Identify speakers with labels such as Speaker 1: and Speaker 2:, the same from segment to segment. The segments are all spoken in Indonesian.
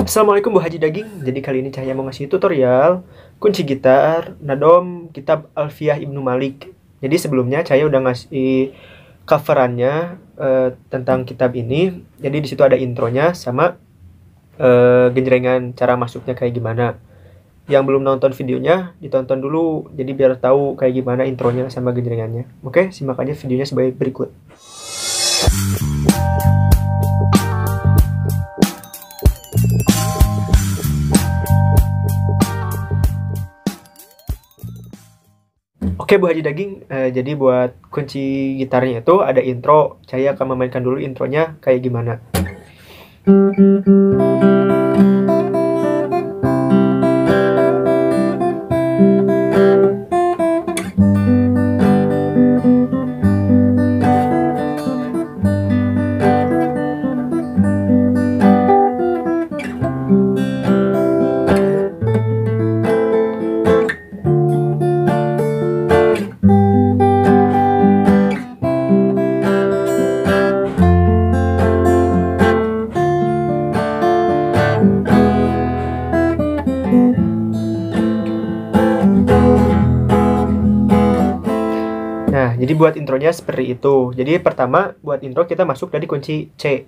Speaker 1: Assalamualaikum Bu Haji Daging. Jadi kali ini Cahaya mau ngasih tutorial kunci gitar Nadom kitab Alfiyah Ibnu Malik. Jadi sebelumnya Cahaya udah ngasih coverannya tentang kitab ini. Jadi di situ ada intronya sama genjrengan cara masuknya kayak gimana. Yang belum nonton videonya ditonton dulu, jadi biar tahu kayak gimana intronya sama genjrengannya. Oke, simak aja videonya sebagai berikut. Oke Bu Haji Daging, jadi buat kunci gitarnya itu ada intro. Saya akan memainkan dulu intronya kayak gimana. Nah, jadi buat intronya seperti itu. Jadi pertama buat intro kita masuk dari kunci C.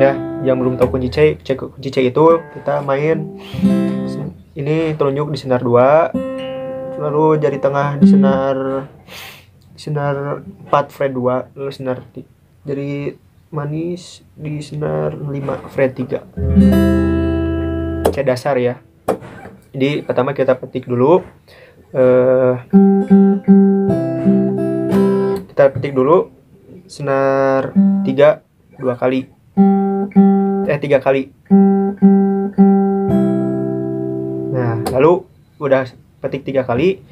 Speaker 1: Ya, yang belum tahu kunci C itu kita main ini telunjuk di senar 2, lalu jari tengah di senar 4 fret 2, lalu senar jari manis di senar 5 fret 3. Kayak dasar ya. Jadi pertama kita petik dulu. Kita petik dulu senar 3 3 kali. Nah, lalu udah petik 3 kali,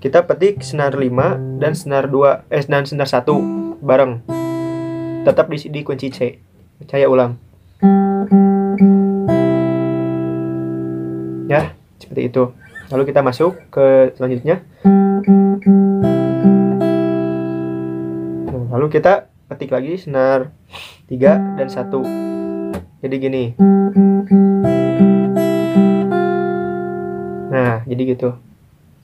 Speaker 1: kita petik senar 5 dan senar 2 dan senar 1 bareng. Tetap di kunci C. Saya ulang. Ya, seperti itu. Lalu kita masuk ke selanjutnya. Lalu kita petik lagi senar 3 dan 1. Jadi gini. Nah, jadi gitu.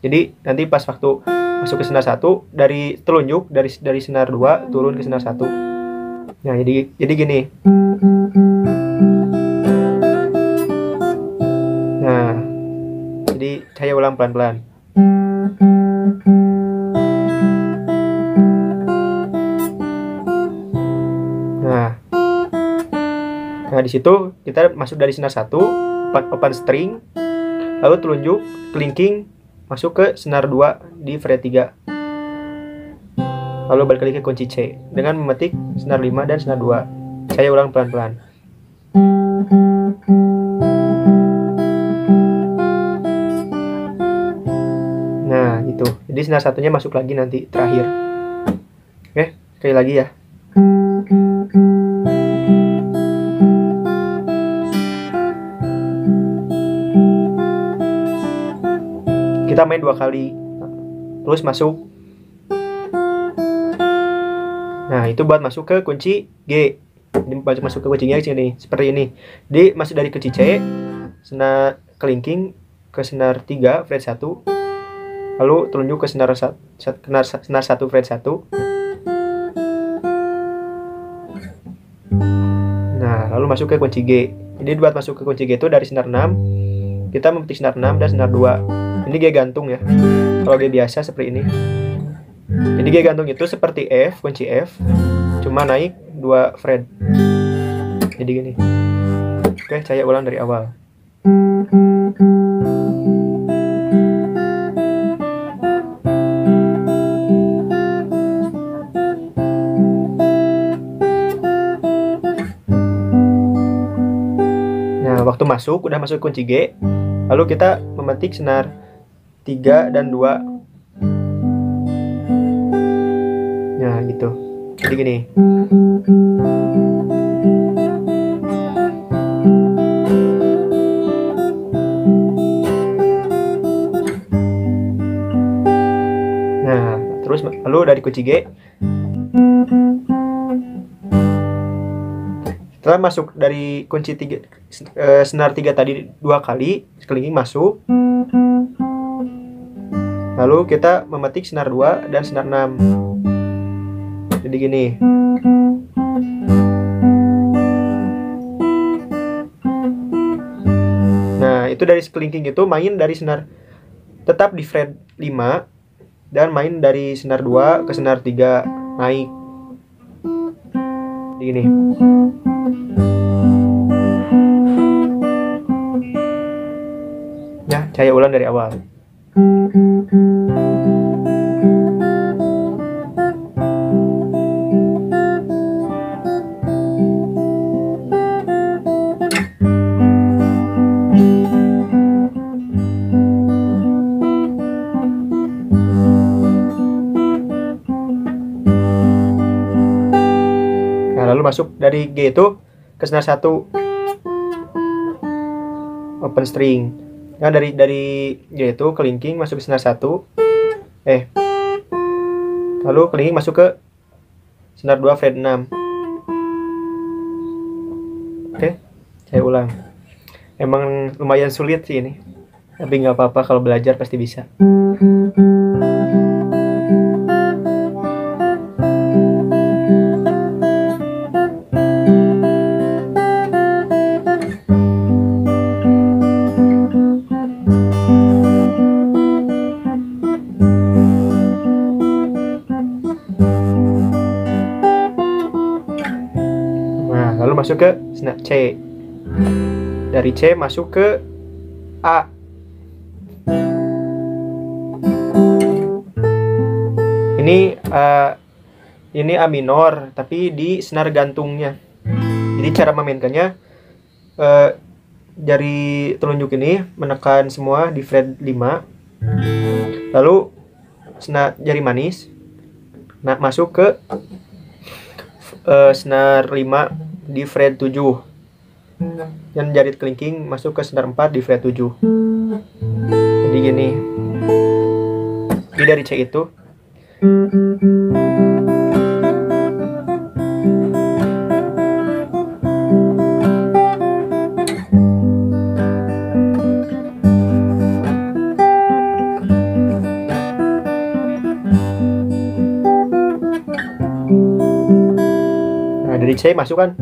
Speaker 1: Jadi nanti pas waktu masuk ke senar 1 dari telunjuk dari senar 2 turun ke senar 1. Nah, jadi gini. Nah, jadi saya ulang pelan-pelan. Nah, di situ kita masuk dari senar 1, open string, lalu telunjuk kelingking masuk ke senar 2 di fret 3. Lalu balik lagi ke kunci C dengan memetik senar 5 dan senar 2. Saya ulang pelan-pelan. Nah, gitu. Jadi senar satunya masuk lagi nanti terakhir. Oke, sekali lagi ya. Kita main 2 kali, terus masuk. Nah, itu buat masuk ke kunci G. Ini masuk ke kunci G sini, seperti ini. Jadi masuk dari kunci C, senar kelingking ke senar 3 fret 1, lalu telunjuk ke senar 1 fret 1. Nah, lalu masuk ke kunci G. Jadi buat masuk ke kunci G itu dari senar 6, kita memetik senar 6 dan senar 2. Ini G gantung ya. Kalau G biasa seperti ini. Jadi G gantung itu seperti F, kunci F, cuma naik 2 fret. Jadi gini. Oke, saya ulang dari awal. Nah, waktu masuk, udah masuk kunci G, lalu kita memetik senar 3 dan 2. Nah, gitu. Jadi gini. Nah, terus lalu dari kunci G Setelah masuk dari kunci senar 3 tadi 2 kali, kelingking masuk. Lalu kita memetik senar 2 dan senar 6. Jadi gini. Nah, itu dari kelingking itu main dari senar tetap di fret 5 dan main dari senar 2 ke senar 3 naik. Jadi gini. Ya, saya ulang dari awal. Nah, lalu masuk dari G itu ke senar 1 open string. Nah, dari G itu kelingking masuk ke senar 1. Lalu kelingking masuk ke senar 2 fret 6. Oke, saya ulang. Emang lumayan sulit sih ini, tapi nggak apa-apa, kalau belajar pasti bisa. Lalu masuk ke senar C. Dari C masuk ke A. Ini A minor, tapi di senar gantungnya. Jadi cara memainkannya, jari telunjuk ini menekan semua di fret 5. Lalu jari manis masuk ke senar 5 di fret 7, dan jari kelingking masuk ke senar 4 di fret 7. Jadi gini. Jadi dari C itu dari C masuk kan,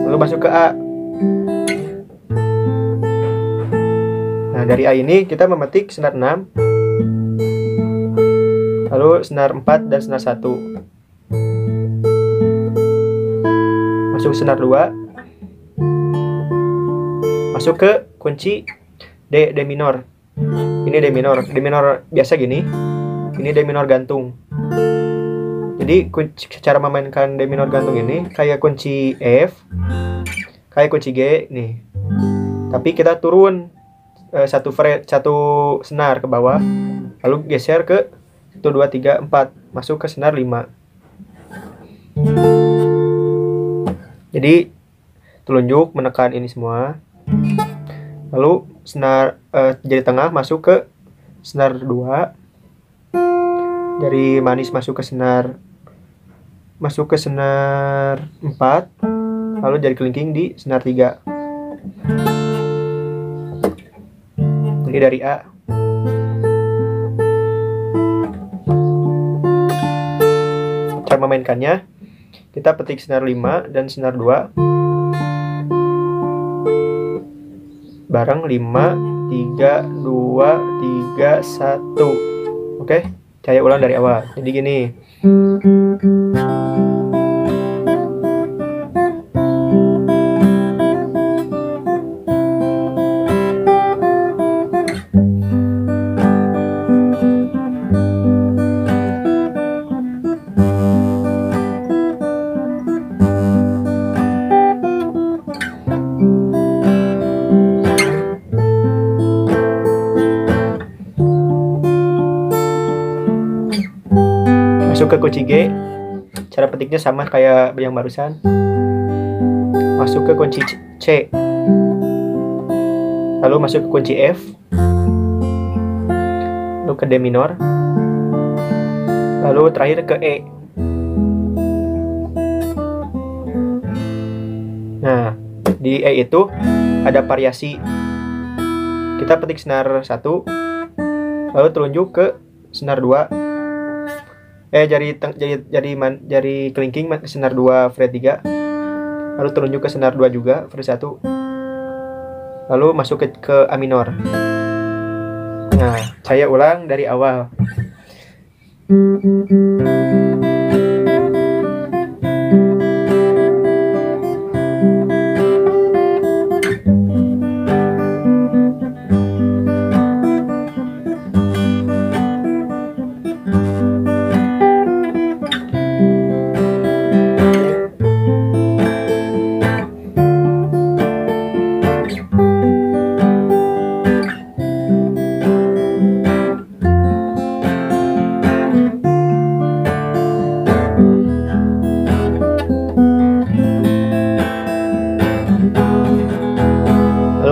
Speaker 1: lalu masuk ke A. Nah, dari A ini kita memetik senar 6, lalu senar 4 dan senar 1. Masuk senar 2, masuk ke kunci D minor. Ini D minor biasa gini. Ini D minor gantung. Jadi cara memainkan D minor gantung ini kayak kunci F, kayak kunci G nih. Tapi kita turun satu senar ke bawah, lalu geser ke 1 2 3 4, masuk ke senar 5. Jadi telunjuk menekan ini semua. Lalu jari tengah masuk ke senar 2. Jari manis masuk ke senar 4, lalu jari kelingking di senar 3. Jadi dari A. Cara memainkannya, kita petik senar 5 dan senar 2 bareng. 5 3 2 3 1. Oke, saya ulang dari awal. Jadi gini. Masuk ke kunci G, cara petiknya sama kayak yang barusan. Masuk ke kunci C, lalu masuk ke kunci F, lalu ke D minor, lalu terakhir ke E. Di E itu ada variasi. Kita petik senar 1, lalu telunjuk ke senar 2. Jari kelingking senar 2 fret 3. Lalu telunjuk ke senar 2 juga fret 1. Lalu masuk ke A minor. Nah, saya ulang dari awal.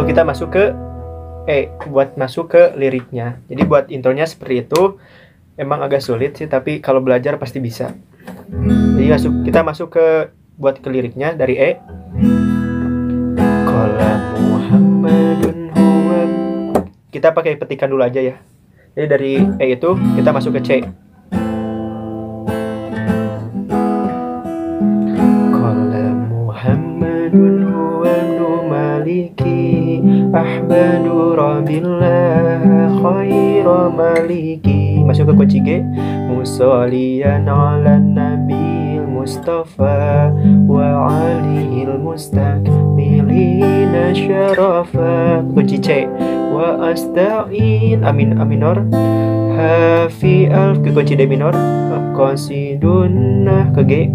Speaker 1: Kita masuk ke E buat masuk ke liriknya. Jadi buat intronya seperti itu. Emang agak sulit sih, tapi kalau belajar pasti bisa. Jadi kita masuk ke buat ke liriknya dari E. Qala Muhammadun huwa. Kita pakai petikan dulu aja ya. Jadi dari E itu kita masuk ke C. Qala Muhammadun huwa maliki ahmadu rabbillah khaira maliki. Masuk ke kunci G. Musalliyan ala nabil mustafa wa alihil mustakmilina syarafa. Kunci C. Wa asta'in amin aminor hafi alf ke kunci D minor. Qasidunah ke G.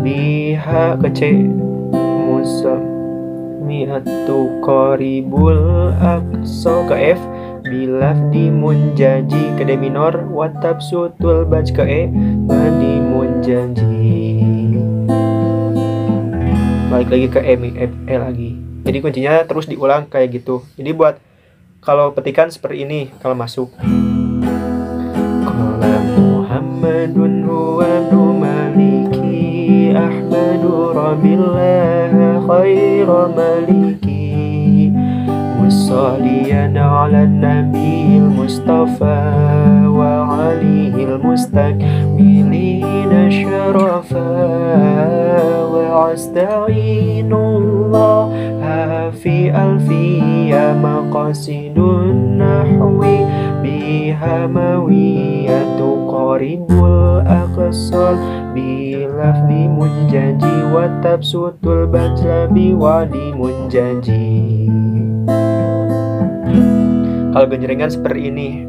Speaker 1: Biha ke C. Musa mi'atu qaribul aqsa ke F. Bilaf di munjaji ke D minor. Watab sutul baj ke E. Di munjaji. Balik lagi ke E lagi. Jadi kuncinya terus diulang kayak gitu. Jadi buat kalau petikan seperti ini kalau masuk. Qala Muhammadun huwa maliki ahmadu rabbillah khaira maliki musalliyan ala nabil mustafa wa alihil mustakmilina syarafa wa asta'inullah fi alfiya maqasidun nahwi biha mawiyatu qaribul aqsal bilaf di munjaji watab sutul bajlabi wadi munjaji. Kalau genjrengan seperti ini.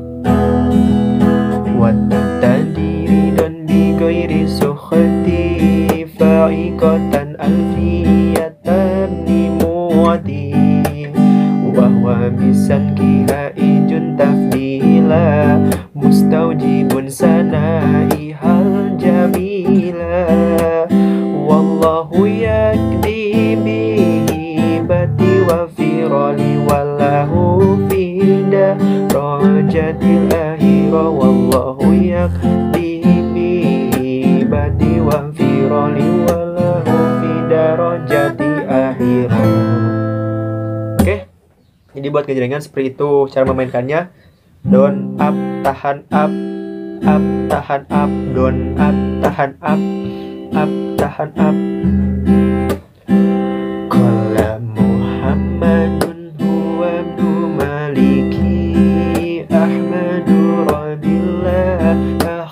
Speaker 1: Watab tadiri dan bigoiri sukhati fa'iqatan alfiyatan nimuati wahwa bisan kiha ijun tafdila mustaujibun sanaihal jamila wallahu yakdi bihi bati wa firali wallahu fida rojatil akhira wallahu yakdi bihi bati wa firali wallahu fida rojati akhira. Oke, jadi buat genjrengan seperti itu cara memainkannya. Down up tahan up tahan up, down up tahan up tahan up. Qala Muhammadun huwa abdu maliki ahmadu rabbillah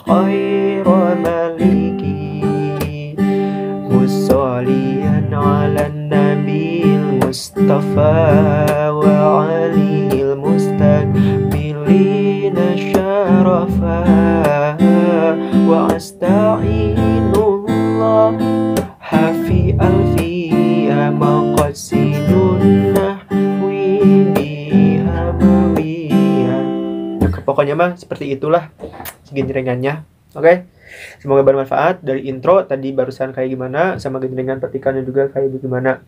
Speaker 1: khaira maliki musalliyan ala nabil mustafa wa alihil mustakmilina syarafa wa asta'inullah hafi alfiya maqasidun nahwi biha mawiyah. Pokoknya mah seperti itulah genjrengannya. Oke, semoga bermanfaat. Dari intro tadi barusan kayak gimana, sama genjrengan petikannya juga kayak gimana.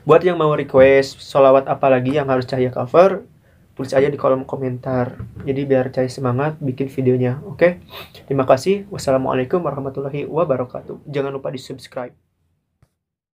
Speaker 1: Buat yang mau request sholawat apa lagi yang harus Cahya cover, tulis aja di kolom komentar. Jadi biar Cahya semangat bikin videonya. Oke, terima kasih. Wassalamualaikum warahmatullahi wabarakatuh. Jangan lupa di subscribe.